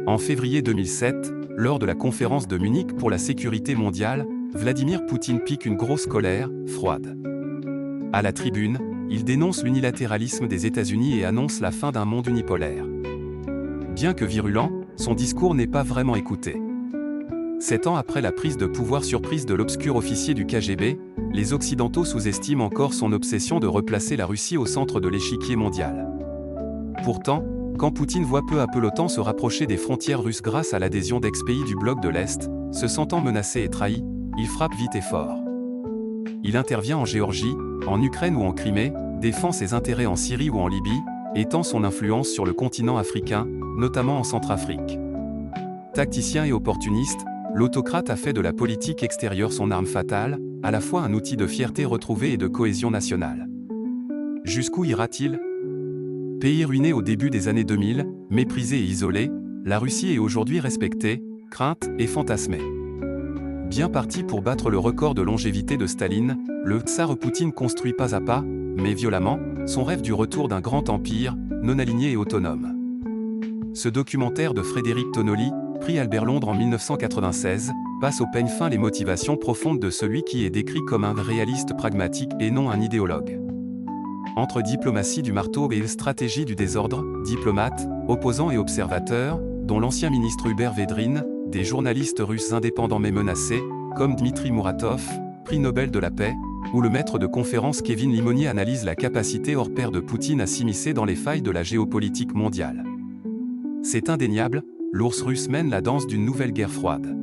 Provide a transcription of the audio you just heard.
En février 2007, lors de la conférence de Munich pour la sécurité mondiale, Vladimir Poutine pique une grosse colère, froide. À la tribune, il dénonce l'unilatéralisme des États-Unis et annonce la fin d'un monde unipolaire. Bien que virulent, son discours n'est pas vraiment écouté. 7 ans après la prise de pouvoir surprise de l'obscur officier du KGB, les Occidentaux sous-estiment encore son obsession de replacer la Russie au centre de l'échiquier mondial. Pourtant, quand Poutine voit peu à peu l'OTAN se rapprocher des frontières russes grâce à l'adhésion d'ex-pays du bloc de l'Est, se sentant menacé et trahi, il frappe vite et fort. Il intervient en Géorgie, en Ukraine ou en Crimée, défend ses intérêts en Syrie ou en Libye, étend son influence sur le continent africain, notamment en Centrafrique. Tacticien et opportuniste, l'autocrate a fait de la politique extérieure son arme fatale, à la fois un outil de fierté retrouvée et de cohésion nationale. Jusqu'où ira-t-il ? Pays ruiné au début des années 2000, méprisé et isolé, la Russie est aujourd'hui respectée, crainte et fantasmée. Bien parti pour battre le record de longévité de Staline, le tsar Poutine construit pas à pas, mais violemment, son rêve du retour d'un grand empire, non aligné et autonome. Ce documentaire de Frédéric Tonnolly, prix Albert Londres en 1996, passe au peigne fin les motivations profondes de celui qui est décrit comme un réaliste pragmatique et non un idéologue. Entre diplomatie du marteau et stratégie du désordre, diplomates, opposants et observateurs, dont l'ancien ministre Hubert Védrine, des journalistes russes indépendants mais menacés, comme Dmitri Muratov, prix Nobel de la paix, où le maître de conférence Kevin Limonier analyse la capacité hors pair de Poutine à s'immiscer dans les failles de la géopolitique mondiale. C'est indéniable, l'ours russe mène la danse d'une nouvelle guerre froide.